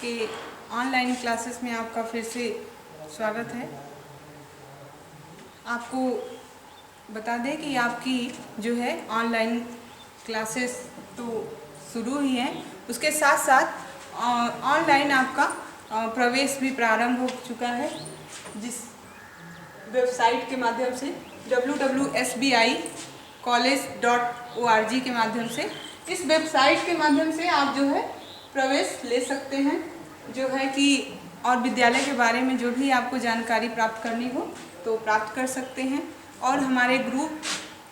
के online classes में आपका फिर से स्वागत है। आपको बता दें कि आपकी जो है ऑनलाइन क्लासेस तो शुरू ही हैं, उसके साथ साथ ऑनलाइन आपका प्रवेश भी प्रारंभ हो चुका है, जिस वेबसाइट के माध्यम से www.sbicollege.org के माध्यम से, इस वेबसाइट के माध्यम से आप जो है प्रवेश ले सकते हैं, जो है कि और विद्यालय के बारे में जो भी आपको जानकारी प्राप्त करनी हो तो प्राप्त कर सकते हैं और हमारे ग्रुप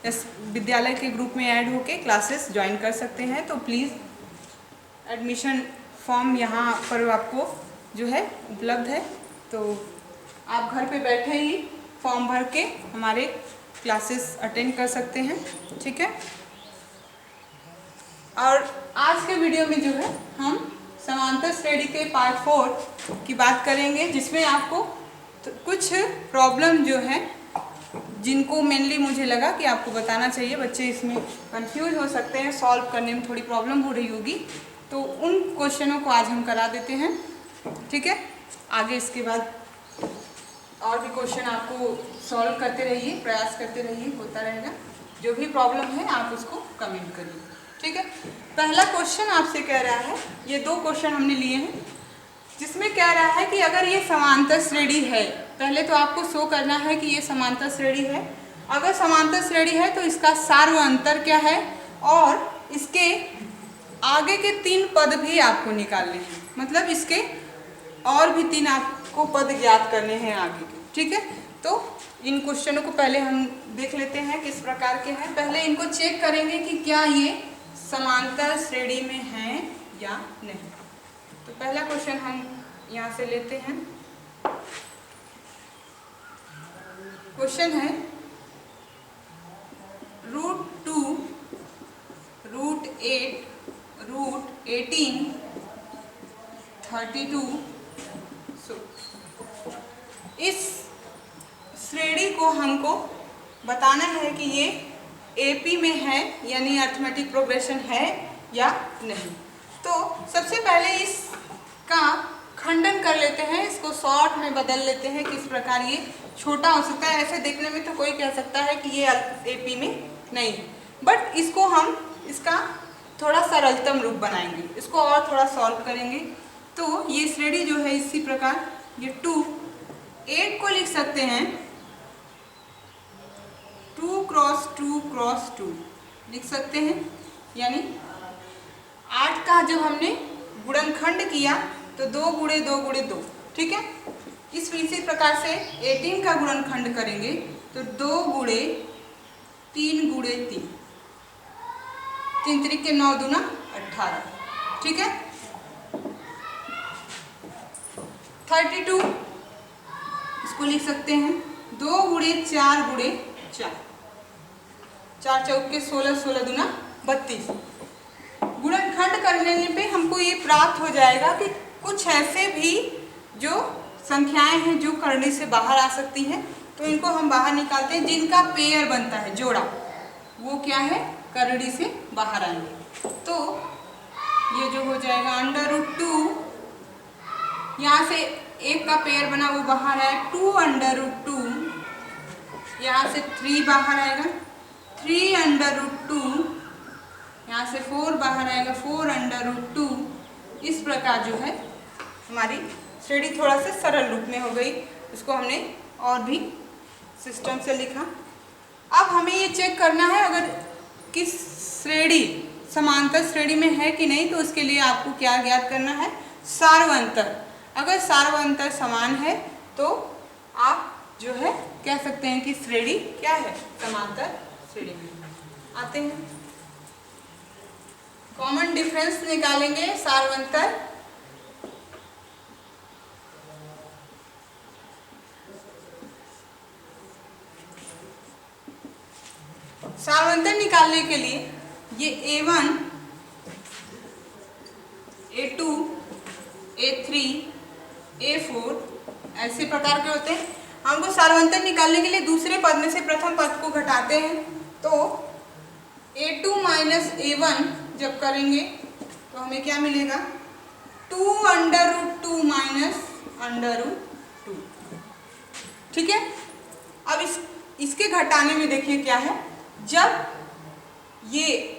इस विद्यालय के ग्रुप में ऐड होके क्लासेस ज्वाइन कर सकते हैं। तो प्लीज़ एडमिशन फॉर्म यहाँ पर आपको जो है उपलब्ध है, तो आप घर पे बैठे ही फॉर्म भर के हमारे क्लासेस अटेंड कर सकते हैं, ठीक है। और आज के वीडियो में जो है हम समांतर श्रेणी के पार्ट 4 की बात करेंगे, जिसमें आपको कुछ प्रॉब्लम जो है जिनको मेनली मुझे लगा कि आपको बताना चाहिए, बच्चे इसमें कंफ्यूज हो सकते हैं, सॉल्व करने में थोड़ी प्रॉब्लम हो रही होगी, तो उन क्वेश्चनों को आज हम करा देते हैं, ठीक है। आगे इसके बाद और भी क्वेश्चन आपको सॉल्व करते रहिए, प्रयास करते रहिए, होता रहेगा। जो भी प्रॉब्लम है आप उसको कमेंट करिए, ठीक है। पहला क्वेश्चन आपसे कह रहा है, ये दो क्वेश्चन हमने लिए हैं, जिसमें कह रहा है कि अगर ये समांतर श्रेणी है, पहले तो आपको शो करना है कि ये समांतर श्रेणी है। अगर समांतर श्रेणी है तो इसका सार्व अंतर क्या है, और इसके आगे के 3 पद भी आपको निकालने हैं, मतलब इसके और भी 3 आपको पद ज्ञात करने हैं आगे के, ठीक है। तो इन क्वेश्चनों को पहले हम देख लेते हैं किस प्रकार के हैं। पहले इनको चेक करेंगे कि क्या ये समांतर श्रेणी में हैं या नहीं। तो पहला क्वेश्चन हम यहाँ से लेते हैं। क्वेश्चन है √2, √8, √18, 32। इस श्रेणी को हमको बताना है कि ये एपी में है, यानी अरिथमेटिक प्रोग्रेशन है या नहीं। तो सबसे पहले इसका खंडन कर लेते हैं, इसको शॉर्ट में बदल लेते हैं, किस प्रकार ये छोटा हो सकता है। ऐसे देखने में तो कोई कह सकता है कि ये एपी में नहीं है, बट इसको हम इसका थोड़ा सरलतम रूप बनाएंगे, इसको और थोड़ा सॉल्व करेंगे। तो ये श्रेणी जो है इसी प्रकार, ये 8 को लिख सकते हैं 2 क्रॉस 2 क्रॉस 2 लिख सकते हैं, यानी 8 का जब हमने गुणनखंड किया तो 2 गुणे 2 गुणे 2, ठीक है। इसी प्रकार से 18 का गुणनखंड करेंगे तो 2 गुणे 3 गुणे 3, 3 3 9 दूना 18, ठीक है। 32 इसको लिख सकते हैं 2 गुणे 4 गुणे 4, 4 चौके 16, 16 दूना 32। गुणनखंड करने पे हमको ये प्राप्त हो जाएगा कि कुछ ऐसे भी जो संख्याएं हैं जो करनी से बाहर आ सकती हैं, तो इनको हम बाहर निकालते हैं। जिनका पेयर बनता है, जोड़ा, वो क्या है, करड़ी से बाहर आएंगे। तो ये जो हो जाएगा √2, यहाँ से 1 का पेयर बना वो बाहर आया, 2√2, यहाँ से 3 बाहर आएगा, 3√2, यहाँ से 4 बाहर आएगा, 4√2। इस प्रकार जो है हमारी श्रेणी थोड़ा सा सरल रूप में हो गई, इसको हमने और भी सिस्टम से लिखा। अब हमें ये चेक करना है अगर किस श्रेणी समांतर श्रेणी में है कि नहीं, तो उसके लिए आपको क्या ज्ञात करना है, सार्व अंतर। अगर सार्व अंतर समान है तो आप जो है कह सकते हैं कि श्रेणी क्या है, समांतर श्रेणी में आते हैं। कॉमन डिफरेंस निकालेंगे, सार्व अंतर। सार्व अंतर निकालने के लिए ये A1, A2, A3, A4 ऐसे प्रकार के होते हैं। हमको सार्वंतर निकालने के लिए दूसरे पद में से प्रथम पद को घटाते हैं, तो A2 - A1 जब करेंगे तो हमें क्या मिलेगा, 2√2 माइनस √2। ठीक है। अब इसके घटाने में देखिए क्या है, जब ये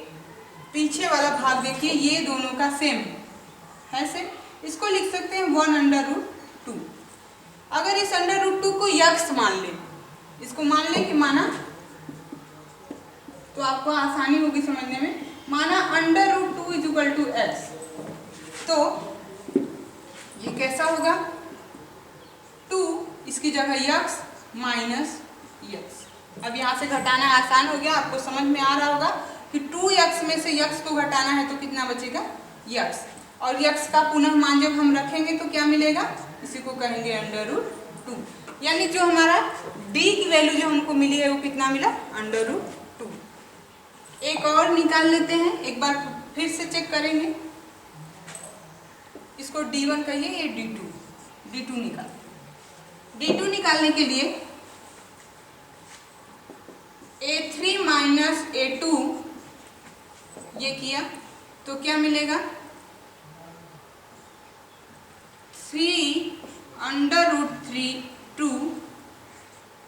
पीछे वाला भाग देखिए ये दोनों का सेम है सेम, इसको लिख सकते हैं 1√2। अगर इस √2 को यक्स मान ले, इसको मान लें कि माना, तो आपको आसानी होगी समझने में। माना √2 = x, तो ये कैसा होगा, 2 इसकी जगह यक्स माइनस यक्स। अब यहाँ से घटाना आसान हो गया, आपको समझ में आ रहा होगा कि 2x में से यक्स को घटाना है तो कितना बचेगा, यक्स। और यक्स का पुनः मान जब हम रखेंगे तो क्या मिलेगा, इसी को कहेंगे √2। यानी जो हमारा d की वैल्यू जो हमको मिली है वो कितना मिला, √2। एक और निकाल लेते हैं, एक बार फिर से चेक करेंगे। इसको d1 कहिए, ये d2 निकाल। d2 निकालने के लिए a3 माइनस a2 ये किया तो क्या मिलेगा, 3√3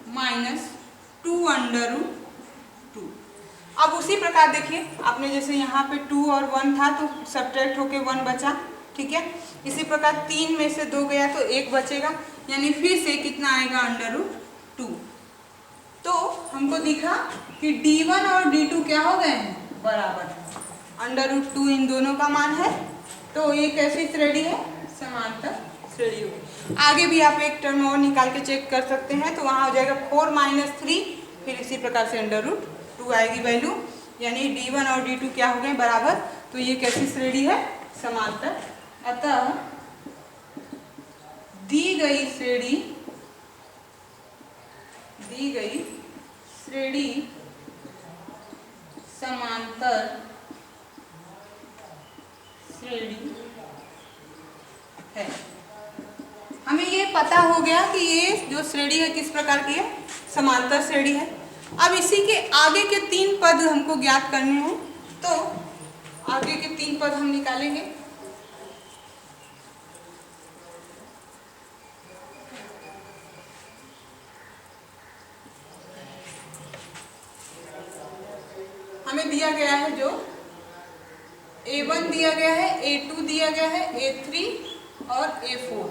माइनस 2√2। अब उसी प्रकार देखिए, आपने जैसे यहाँ पे 2 और 1 था तो सब्ट्रैक्ट होके 1 बचा, ठीक है। इसी प्रकार 3 में से 2 गया तो 1 बचेगा, यानी फिर से कितना आएगा, √2। तो हमको दिखा कि d1 और d2 क्या हो गए हैं, बराबर है। √2 इन दोनों का मान है, तो ये कैसी श्रेणी है, समांतर श्रेणी होगी। आगे भी आप एक टर्म और निकाल के चेक कर सकते हैं, तो वहाँ हो जाएगा 4 - 3, फिर इसी प्रकार से √2 आएगी वैल्यू, यानी d1 और d2 क्या हो गए, बराबर। तो ये कैसी श्रेणी है, समांतर। अतः दी गई श्रेणी समांतर श्रेणी है। हमें ये पता हो गया कि ये जो श्रेणी है किस प्रकार की है, समांतर श्रेणी है। अब इसी के आगे के 3 पद हमको ज्ञात करने हैं, तो आगे के 3 पद हम निकालेंगे। हमें दिया गया है जो a1 दिया गया है, a2 दिया गया है, a3 और a4।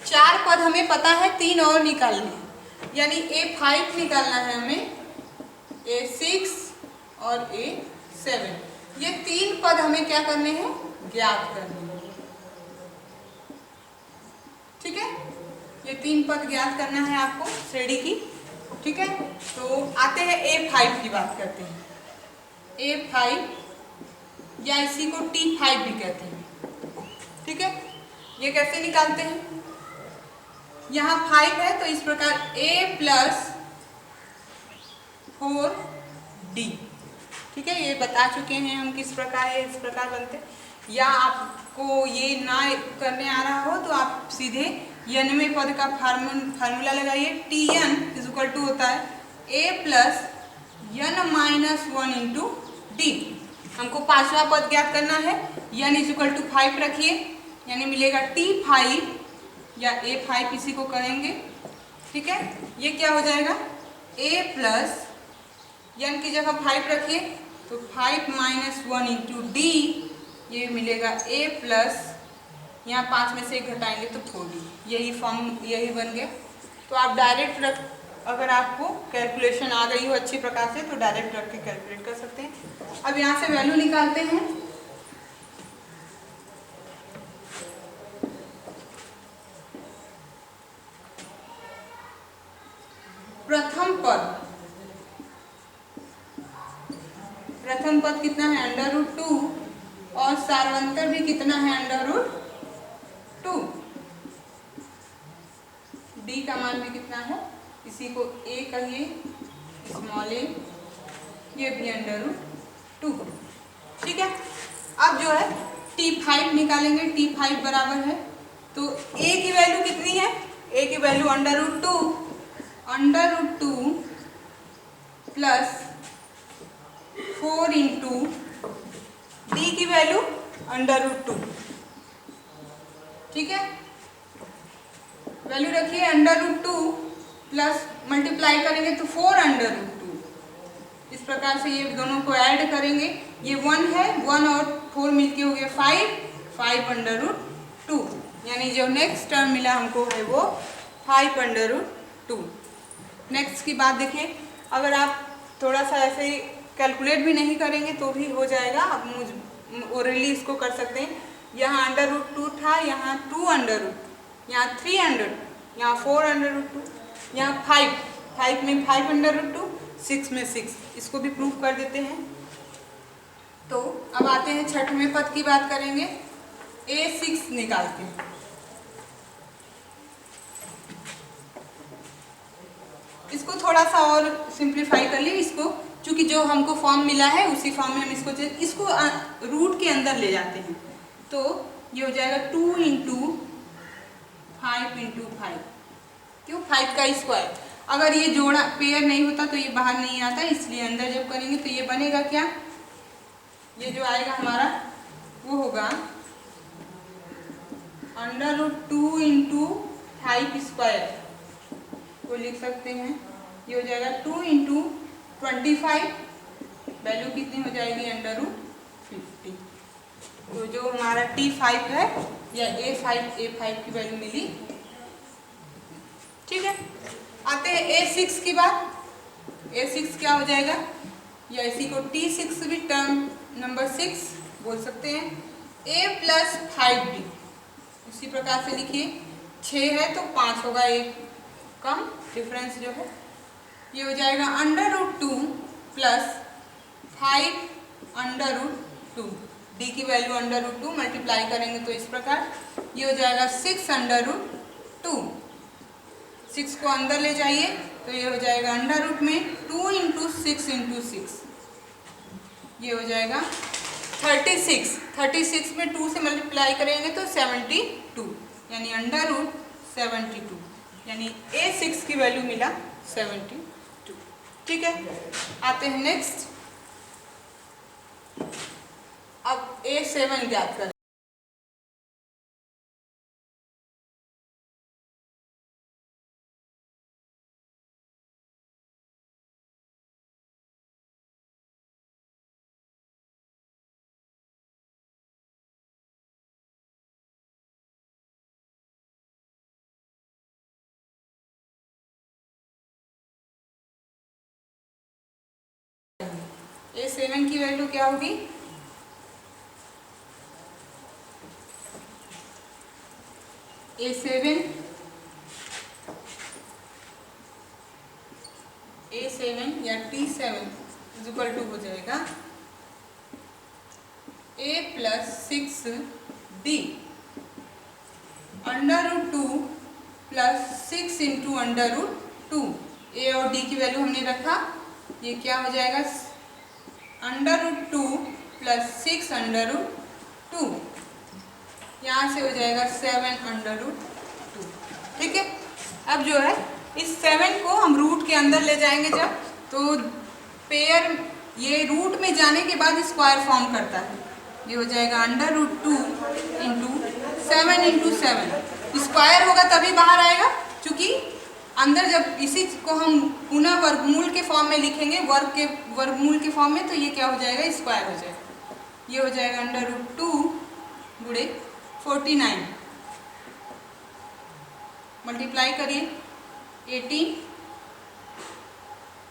4 पद हमें पता है, 3 और निकालने हैं, यानी a5 निकालना है हमें, a6 और a7। ये 3 पद हमें क्या करने हैं, ज्ञात करने हैं, ठीक है। ये 3 पद ज्ञात करना है आपको श्रेणी की, ठीक है। तो आते हैं a5 की बात करते हैं। a5 या इसी को t5 भी कहते हैं, ठीक है। ये कैसे निकालते हैं, यहाँ 5 है तो इस प्रकार a + 4d, ठीक है। ये बता चुके हैं हम किस प्रकार है, इस प्रकार बनते हैं। या आपको ये ना करने आ रहा हो तो आप सीधे n वें पद का फार्मूला लगाइए। tn = होता है a + n - 1 × d। हमको 5वां पद ज्ञात करना है, n = 5 रखिए, यानी मिलेगा t5 या a5 इसी को कहेंगे, ठीक है। ये क्या हो जाएगा, a + n की जगह 5 रखिए तो 5 - 1 × d, ये मिलेगा a + यहाँ 5 में से 1 घटाएंगे तो 4d। यही फॉर्म, यही बन गया। तो आप डायरेक्ट अगर आपको कैलकुलेशन आ गई हो अच्छी प्रकार से तो डायरेक्ट रख के कैलकुलेट कर सकते हैं। अब यहाँ से वैल्यू निकालते हैं। प्रथम पद कितना है, √2, और सार्वंतर भी कितना है, √2। d का मान भी कितना है, इसी को a कहिए, स्मॉल a, ये भी √2, ठीक है। अब जो है t5 निकालेंगे, t5 बराबर है, तो a की वैल्यू कितनी है, a की वैल्यू √2 प्लस 4 × d की वैल्यू √2, ठीक है, वैल्यू रखिए √2 प्लस मल्टीप्लाई करेंगे तो 4√2। इस प्रकार से ये दोनों को ऐड करेंगे, ये 1 है, 1 और 4 मिलके हो गया 5√2, यानी जो नेक्स्ट टर्म मिला हमको है वो 5√2। नेक्स्ट की बात देखिए, अगर आप थोड़ा सा ऐसे कैलकुलेट भी नहीं करेंगे तो भी हो जाएगा, आप मुझ ओरली इसको कर सकते हैं। यहाँ √2 था, यहाँ 2√2, यहाँ 300, यहाँ 4√2, यहाँ 5 में 5√2, 6 में 6, इसको भी प्रूव कर देते हैं। तो अब आते हैं छठवें पद की बात करेंगे, A6 निकालते हैं। इसको थोड़ा सा और सिंप्लीफाई कर लिए, इसको चूंकि जो हमको फॉर्म मिला है उसी फॉर्म में हम इसको रूट के अंदर ले जाते हैं, तो ये हो जाएगा 2 × 5 × 5, क्यों 5 का स्क्वायर। अगर ये जोड़ा पेयर नहीं होता तो ये बाहर नहीं आता, इसलिए अंदर जब करेंगे तो ये बनेगा क्या, ये जो आएगा हमारा वो होगा √2 × 5² को लिख सकते हैं। ये हो जाएगा 2 × 25, वैल्यू कितनी हो जाएगी √50। तो जो हमारा T5 है या A5 की वैल्यू मिली। ठीक है, आते हैं A6 की बात। A6 क्या हो जाएगा, या इसी को T6 भी टर्म नंबर 6 बोल सकते हैं। A + 5D, उसी प्रकार से लिखिए, 6 है तो 5 होगा, एक कम डिफरेंस जो है, ये हो जाएगा √2 + 5√2, D की वैल्यू √2 मल्टीप्लाई करेंगे तो इस प्रकार ये हो जाएगा 6√2। 6 को अंदर ले जाइए तो ये हो जाएगा √ में 2 × 6 × 6, ये हो जाएगा 36। 36 में 2 से मल्टीप्लाई करेंगे तो 72, यानी √72, यानी A6 की वैल्यू मिला 72। ठीक है, आते हैं नेक्स्ट। अब A7 ज्ञात करें। A7 की वैल्यू क्या होगी, A7 या T7 = हो जाएगा A + 6D √2 + 6 × √2। A और D की वैल्यू हमने रखा, ये क्या हो जाएगा √2 + 6 √2, यहाँ से हो जाएगा 7√2। ठीक है, अब जो है इस 7 को हम रूट के अंदर ले जाएंगे जब, तो पेयर ये रूट में जाने के बाद स्क्वायर फॉर्म करता है, ये हो जाएगा √2 × 7 × 7, स्क्वायर होगा तभी बाहर आएगा, क्योंकि अंदर जब इसी को हम पुनः वर्गमूल के फॉर्म में लिखेंगे, वर्गमूल के फॉर्म में, तो ये क्या हो जाएगा स्क्वायर हो जाएगा, ये हो जाएगा √2 × 49, मल्टीप्लाई करिए 18,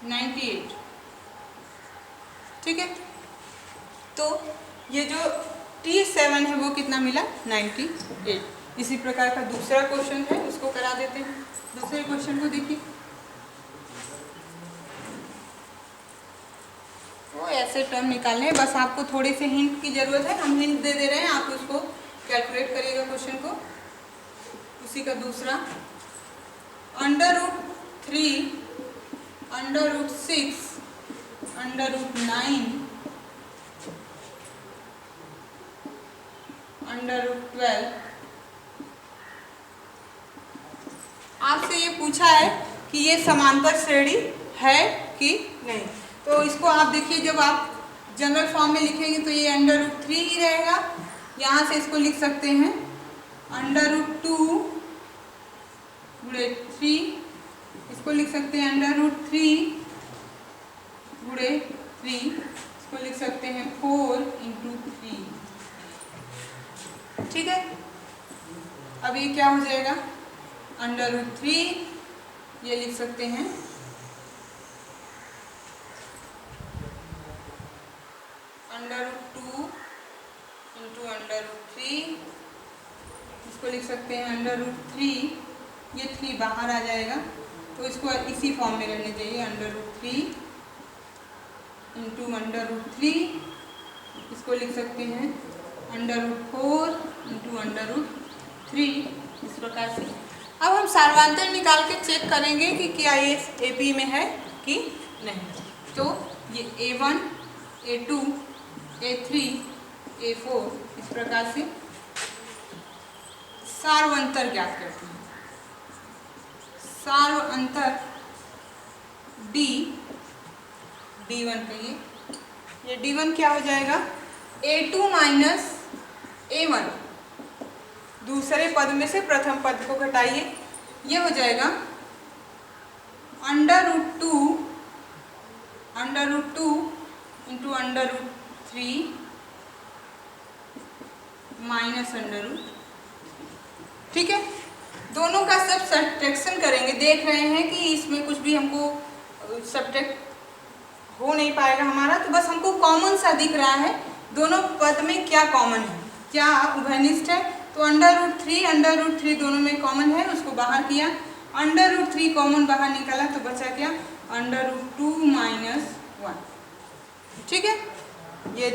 98। ठीक है, तो ये जो T7 है वो कितना मिला 98। इसी प्रकार का दूसरा क्वेश्चन है, उसको करा देते हैं। दूसरे क्वेश्चन को देखिए, वो ऐसे टर्म निकालने हैं, बस आपको थोड़े से हिंट की जरूरत है, हम हिंट दे रहे हैं, आप उसको कैलकुलेट करिएगा क्वेश्चन को। उसी का दूसरा √3 √6 √9 √12। आपसे ये पूछा है कि ये समांतर श्रेणी है कि नहीं, तो इसको आप देखिए, जब आप जनरल फॉर्म में लिखेंगे तो ये √3 ही रहेगा, यहाँ से इसको लिख सकते हैं √2 गुणे 3, इसको लिख सकते हैं √3 गुणे 3, इसको लिख सकते हैं 4 × 3। ठीक है, अब ये क्या हो जाएगा, √3 ये लिख सकते हैं √2 × √3, इसको लिख सकते हैं √3, ये 3 बाहर आ जाएगा तो इसको इसी फॉर्म में रहने चाहिए, √3 × √3, इसको लिख सकते हैं √4 × √3, इस प्रकार से। अब हम सार्वधातुक निकाल के चेक करेंगे कि क्या ये AP में है कि नहीं। तो ये A1 A2 A3 A4 इस प्रकार से सार्वअंतर ज्ञात करते हैं। सार्वअंतर D1 कहिए, ये D1 क्या हो जाएगा, A2 माइनस A1, दूसरे पद में से प्रथम पद को घटाइए, ये हो जाएगा √2 × √3 माइनस √। ठीक है, दोनों का सब सब्ट्रैक्शन करेंगे। देख रहे हैं कि इसमें कुछ भी हमको सब्ट्रैक्ट हो नहीं पाएगा हमारा, तो बस हमको कॉमन सा दिख रहा है, दोनों पद में क्या कॉमन है, क्या उभयनिष्ठ है। तो √3 दोनों में कॉमन है, उसको बाहर किया, √3 कॉमन बाहर निकाला तो बचा क्या, √2 माइनस 1। ठीक है, ये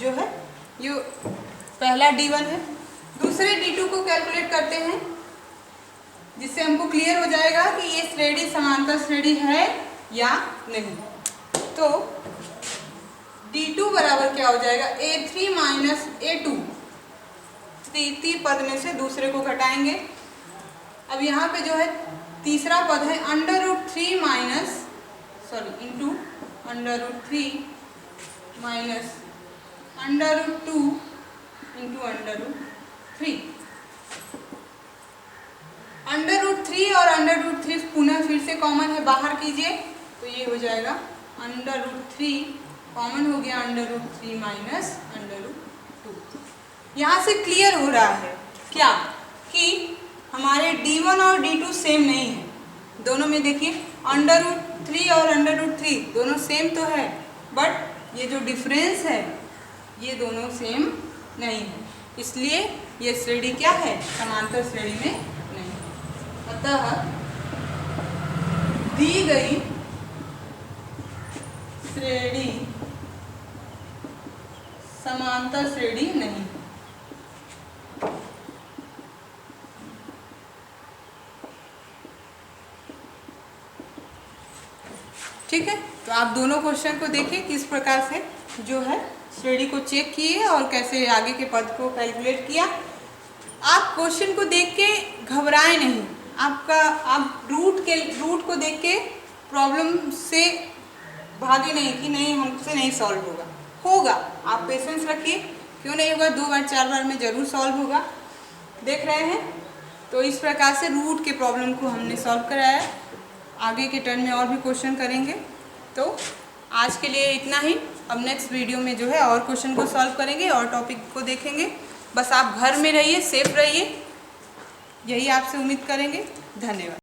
जो है ये पहला D1 है। दूसरे D2 को कैलकुलेट करते हैं, जिससे हमको क्लियर हो जाएगा कि ये श्रेणी समांतर श्रेणी है या नहीं। तो D2 बराबर क्या हो जाएगा, A3 माइनस A2, तृतीय पद में से दूसरे को घटाएंगे। अब यहाँ पे जो है तीसरा पद है √3 माइनस √3 माइनस √2 × √3। √3 और √3 पुनः फिर से कॉमन है, बाहर कीजिए तो ये हो जाएगा √3 कॉमन हो गया, √3 माइनस √2। यहाँ से क्लियर हो रहा है क्या कि हमारे D1 और D2 सेम नहीं है। दोनों में देखिए √3 और √3 दोनों सेम तो है, बट ये जो डिफरेंस है ये दोनों सेम नहीं है, इसलिए ये श्रेणी क्या है, समांतर श्रेणी में नहीं। अतः दी गई श्रेणी समांतर श्रेणी नहीं। ठीक है, तो आप दोनों क्वेश्चन को देखिए किस प्रकार से जो है श्रेणी को चेक किए और कैसे आगे के पद को कैलकुलेट किया। आप क्वेश्चन को देख के घबराएं नहीं, आप रूट को देख के प्रॉब्लम से भागे नहीं कि नहीं हमसे नहीं सॉल्व होगा। आप पेशेंस रखिए, क्यों नहीं होगा, 2 बार 4 बार में ज़रूर सॉल्व होगा। देख रहे हैं, तो इस प्रकार से रूट के प्रॉब्लम को हमने सॉल्व कराया। आगे के टर्न में और भी क्वेश्चन करेंगे। तो आज के लिए इतना ही। अब नेक्स्ट वीडियो में जो है और क्वेश्चन को सॉल्व करेंगे और टॉपिक को देखेंगे। बस आप घर में रहिए, सेफ रहिए, यही आपसे उम्मीद करेंगे। धन्यवाद।